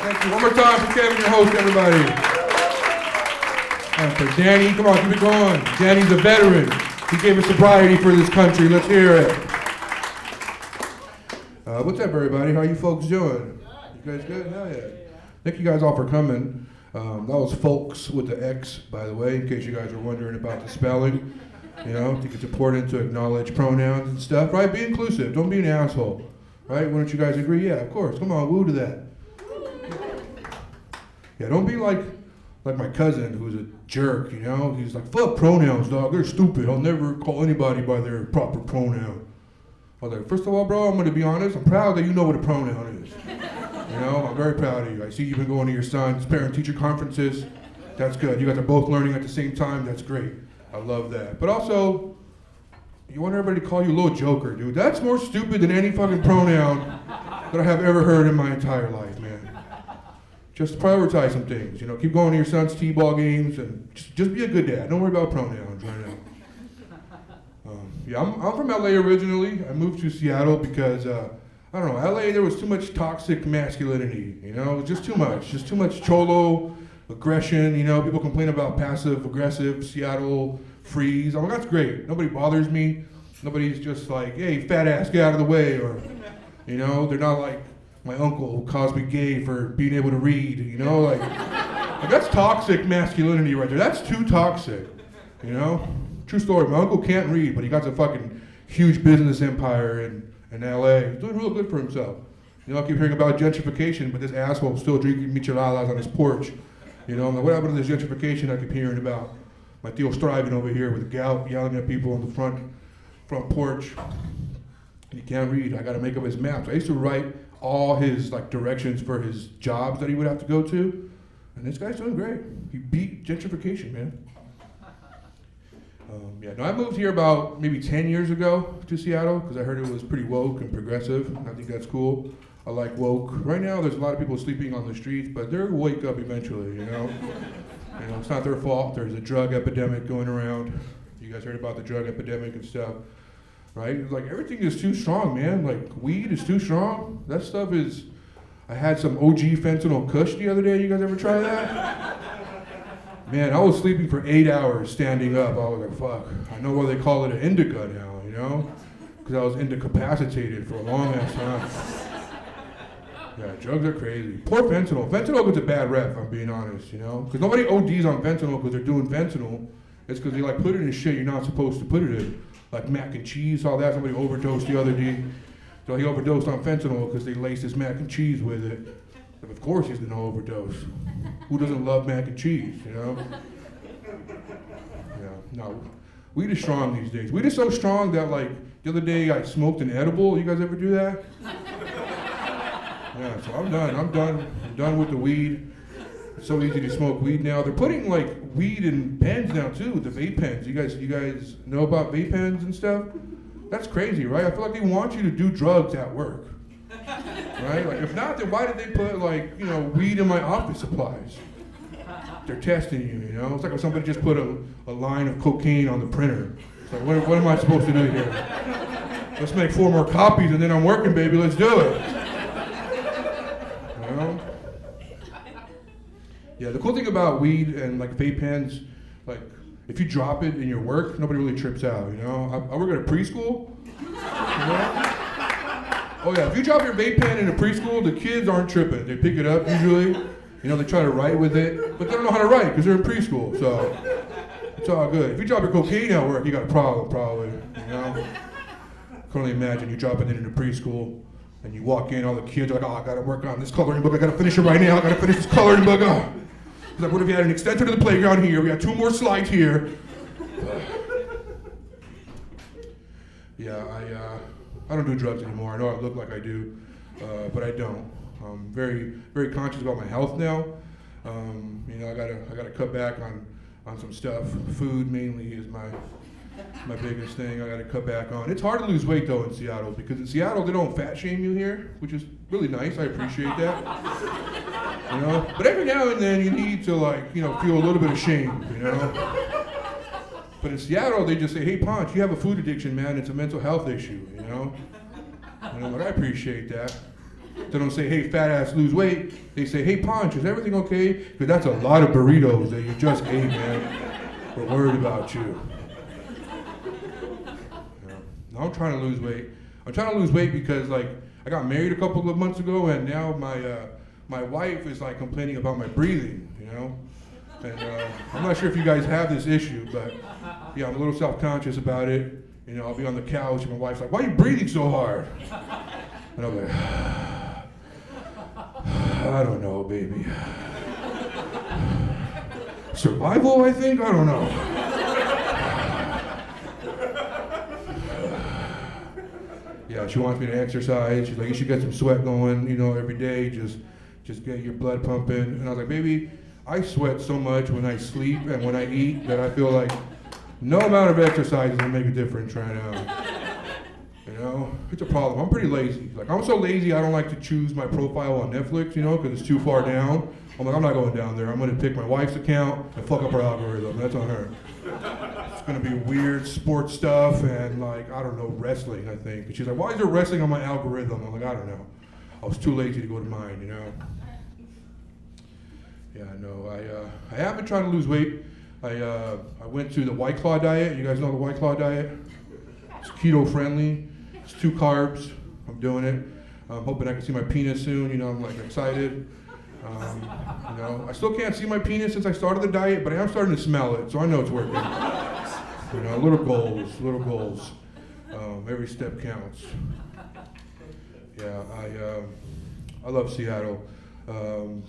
Thank you. One more time for Kevin, your host, everybody. And for Danny, come on, keep it going. Danny's a veteran. He gave us sobriety for this country. Let's hear it. What's up, everybody? How you folks doing? You guys good? Hell yeah. Thank you guys all for coming. That was folks with the X, by the way, in case you guys are wondering about the spelling. You know, I think it's important to acknowledge pronouns and stuff, right? Be inclusive. Don't be an asshole, right? Why don't you guys agree? Yeah, of course. Come on, woo to that. Yeah, don't be like my cousin who's a jerk, you know? He's like, fuck pronouns, dog. They're stupid. I'll never call anybody by their proper pronoun. I was like, first of all, bro, I'm going to be honest. I'm proud that you know what a pronoun is. You know, I'm very proud of you. I see you've been going to your son's parent-teacher conferences. That's good. You guys are both learning at the same time. That's great. I love that. But also, you want everybody to call you a little joker, dude. That's more stupid than any fucking pronoun that I have ever heard in my entire life, man. Just prioritize some things. You know, keep going to your son's t-ball games and just be a good dad. Don't worry about pronouns right now. Yeah, I'm from LA originally. I moved to Seattle because, I don't know, LA, there was too much toxic masculinity, you know, just too much cholo aggression, you know, people complain about passive aggressive Seattle freeze. Oh, that's great. Nobody bothers me. Nobody's just like, hey, fat ass, get out of the way, or, you know, they're not like my uncle who calls me gay for being able to read, you know, like that's toxic masculinity right there. That's too toxic, you know. True story, my uncle can't read, but he got a fucking huge business empire in LA. He's doing real good for himself. You know, I keep hearing about gentrification, but this asshole's still drinking micheladas on his porch. You know, I'm like, what happened to this gentrification I keep hearing about? My tío's thriving over here with a gout, yelling at people on the front porch. He can't read. I gotta make up his maps. I used to write all his like directions for his jobs that he would have to go to, and this guy's doing great. He beat gentrification, man. Yeah, no, I moved here about maybe 10 years ago to Seattle because I heard it was pretty woke and progressive. I think that's cool. I like woke. Right now, there's a lot of people sleeping on the streets, but they'll wake up eventually, you know? You know, it's not their fault. There's a drug epidemic going around. You guys heard about the drug epidemic and stuff, right? It's like everything is too strong, man. Like weed is too strong. That stuff is, I had some OG fentanyl kush the other day. You guys ever try that? Man, I was sleeping for 8 hours standing up. I was like, fuck. I know why they call it an indica now, you know? Because I was incapacitated for a long ass time. Yeah, drugs are crazy. Poor fentanyl. Fentanyl gets a bad rep, if I'm being honest, you know? Because nobody ODs on fentanyl because they're doing fentanyl. It's because they like put it in shit you're not supposed to put it in. Like mac and cheese, all that. Somebody overdosed the other day. So he overdosed on fentanyl because they laced his mac and cheese with it. And of course he's gonna overdose. Who doesn't love mac and cheese, you know? Yeah, no. Weed is strong these days. Weed is so strong that like, the other day I smoked an edible. You guys ever do that? Yeah, so I'm done with the weed. It's so easy to smoke weed now. They're putting like weed in pens now too, the vape pens. You guys know about vape pens and stuff? That's crazy, right? I feel like they want you to do drugs at work. Right? Like if not, then why did they put like, you know, weed in my office supplies? They're testing you, you know? It's like if somebody just put a line of cocaine on the printer. It's like, what am I supposed to do here? Let's make 4 more copies and then I'm working, baby, let's do it. You know? Yeah, the cool thing about weed and like vape pens, like if you drop it in your work, nobody really trips out, you know? I work at a preschool, you know? Oh yeah, if you drop your vape pen in a preschool, the kids aren't tripping. They pick it up usually. You know, they try to write with it, but they don't know how to write because they're in preschool, so it's all good. If you drop your cocaine at work, you got a problem probably, you know? I can only imagine you dropping it in a preschool and you walk in, all the kids are like, oh, I gotta work on this coloring book, I gotta finish it right now, I gotta finish this coloring book. Oh. It's like, what if you had an extension to the playground here, we got 2 more slides here. Yeah, I don't do drugs anymore. I know I look like I do, but I don't. I'm very, very conscious about my health now. You know, I gotta cut back on some stuff. Food mainly is my biggest thing. I gotta cut back on. It's hard to lose weight though in Seattle because in Seattle they don't fat shame you here, which is really nice. I appreciate that. You know, but every now and then you need to like, you know, feel a little bit of shame. You know. But in Seattle, they just say, hey, Ponch, you have a food addiction, man. It's a mental health issue, you know? And I'm like, I appreciate that. They don't say, hey, fat ass, lose weight. They say, hey, Punch, is everything okay? Because that's a lot of burritos that you just ate, man. We're worried about you. Yeah. Now I'm trying to lose weight. I'm trying to lose weight because, like, I got married a couple of months ago, and now my wife is, like, complaining about my breathing, you know? And I'm not sure if you guys have this issue, but, yeah, I'm a little self-conscious about it. You know, I'll be on the couch, and my wife's like, why are you breathing so hard? And I'm like, I don't know, baby. Survival, I think? I don't know. Yeah, she wants me to exercise. She's like, you should get some sweat going, you know, every day. Just get your blood pumping. And I was like, baby, I sweat so much when I sleep and when I eat that I feel like no amount of exercise is gonna make a difference right now. You know, it's a problem. I'm pretty lazy. Like, I'm so lazy I don't like to choose my profile on Netflix, you know, because it's too far down. I'm like, I'm not going down there. I'm gonna pick my wife's account and fuck up her algorithm. That's on her. It's gonna be weird sports stuff and, like, I don't know, wrestling, I think. And she's like, why is there wrestling on my algorithm? I'm like, I don't know. I was too lazy to go to mine, you know. Yeah, no, I have been trying to lose weight. I went to the White Claw diet. You guys know the White Claw diet? It's keto friendly. It's 2 carbs. I'm doing it. I'm hoping I can see my penis soon. You know, I'm like excited. You know, I still can't see my penis since I started the diet, but I am starting to smell it, so I know it's working. You know, little goals, little goals. Every step counts. Yeah, I love Seattle.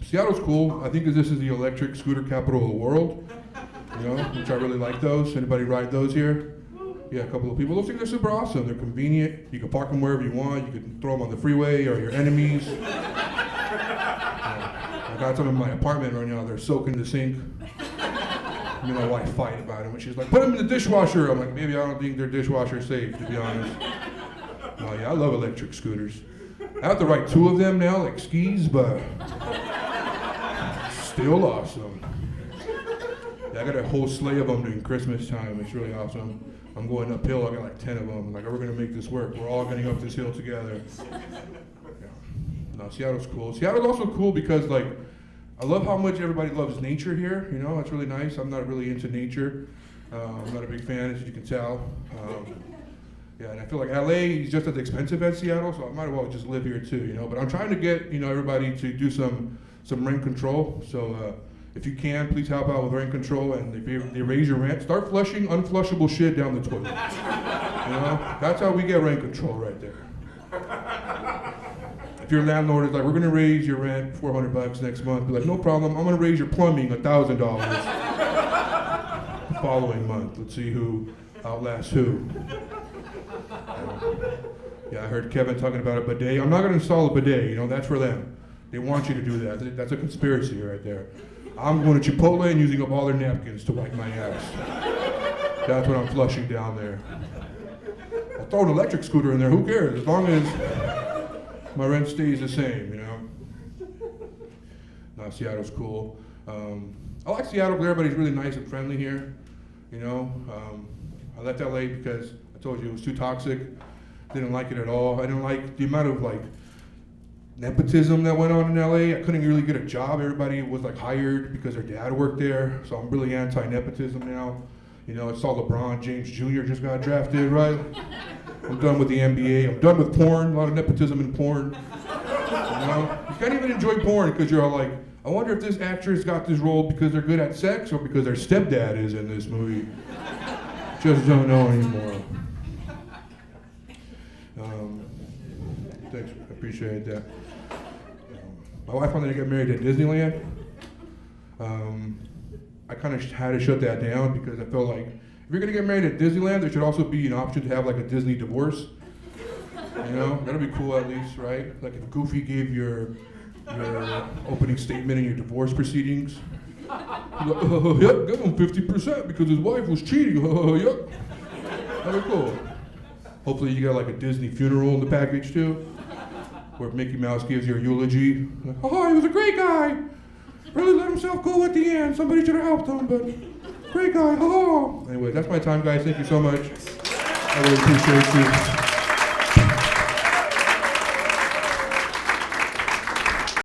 Seattle's cool. I think this is the electric scooter capital of the world. You know, which I really like those. Anybody ride those here? Yeah, a couple of people. Those things are super awesome. They're convenient. You can park them wherever you want. You can throw them on the freeway or your enemies. I got some in my apartment right now. They're soaking the sink. Me and my wife fight about them. And she's like, put them in the dishwasher. I'm like, maybe I don't think their dishwasher safe, to be honest. Oh yeah, I love electric scooters. I have to ride 2 of them now, like skis, but still awesome. Yeah, I got a whole sleigh of them during Christmas time. It's really awesome. I'm going uphill. I got like 10 of them. Like, we're gonna make this work. We're all getting up this hill together. Yeah. No, Seattle's cool. Seattle's also cool because, like, I love how much everybody loves nature here. You know, it's really nice. I'm not really into nature. I'm not a big fan, as you can tell. Yeah, and I feel like LA is just as expensive as Seattle, so I might as well just live here too, you know. But I'm trying to get, you know, everybody to do some rent control. So if you can, please help out with rent control. And if they raise your rent, start flushing unflushable shit down the toilet. You know, that's how we get rent control right there. If your landlord is like, we're gonna raise your rent $400 next month, be like, no problem. I'm gonna raise your plumbing $1,000 the following month. Let's see who outlasts who. Yeah, I heard Kevin talking about a bidet. I'm not going to install a bidet, you know, that's for them. They want you to do that. That's a conspiracy right there. I'm going to Chipotle and using up all their napkins to wipe my ass. That's what I'm flushing down there. I'll throw an electric scooter in there, who cares? As long as my rent stays the same, you know. No, Seattle's cool. I like Seattle, everybody's really nice and friendly here, you know. I left LA because I told you it was too toxic. Didn't like it at all. I didn't like the amount of, like, nepotism that went on in LA. I couldn't really get a job. Everybody was, like, hired because their dad worked there. So I'm really anti-nepotism now. You know, I saw LeBron James Jr. just got drafted, right? I'm done with the NBA. I'm done with porn. A lot of nepotism in porn. You know, you can't even enjoy porn because you're all like, I wonder if this actress got this role because they're good at sex or because their stepdad is in this movie. Just don't know anymore. Thanks, I appreciate that. My wife wanted to get married at Disneyland. I kind of had to shut that down because I felt like if you're gonna get married at Disneyland, there should also be an option to have like a Disney divorce. You know, that'd be cool at least, right? Like if Goofy gave your opening statement in your divorce proceedings. You're like, yep, give him 50% because his wife was cheating. Yep, that'd be cool. Hopefully you got like a Disney funeral in the package too, where Mickey Mouse gives your eulogy. Like, oh, he was a great guy. Really let himself go at the end. Somebody should have helped him, but great guy. Oh. Anyway, that's my time, guys. Thank you so much. I really appreciate you.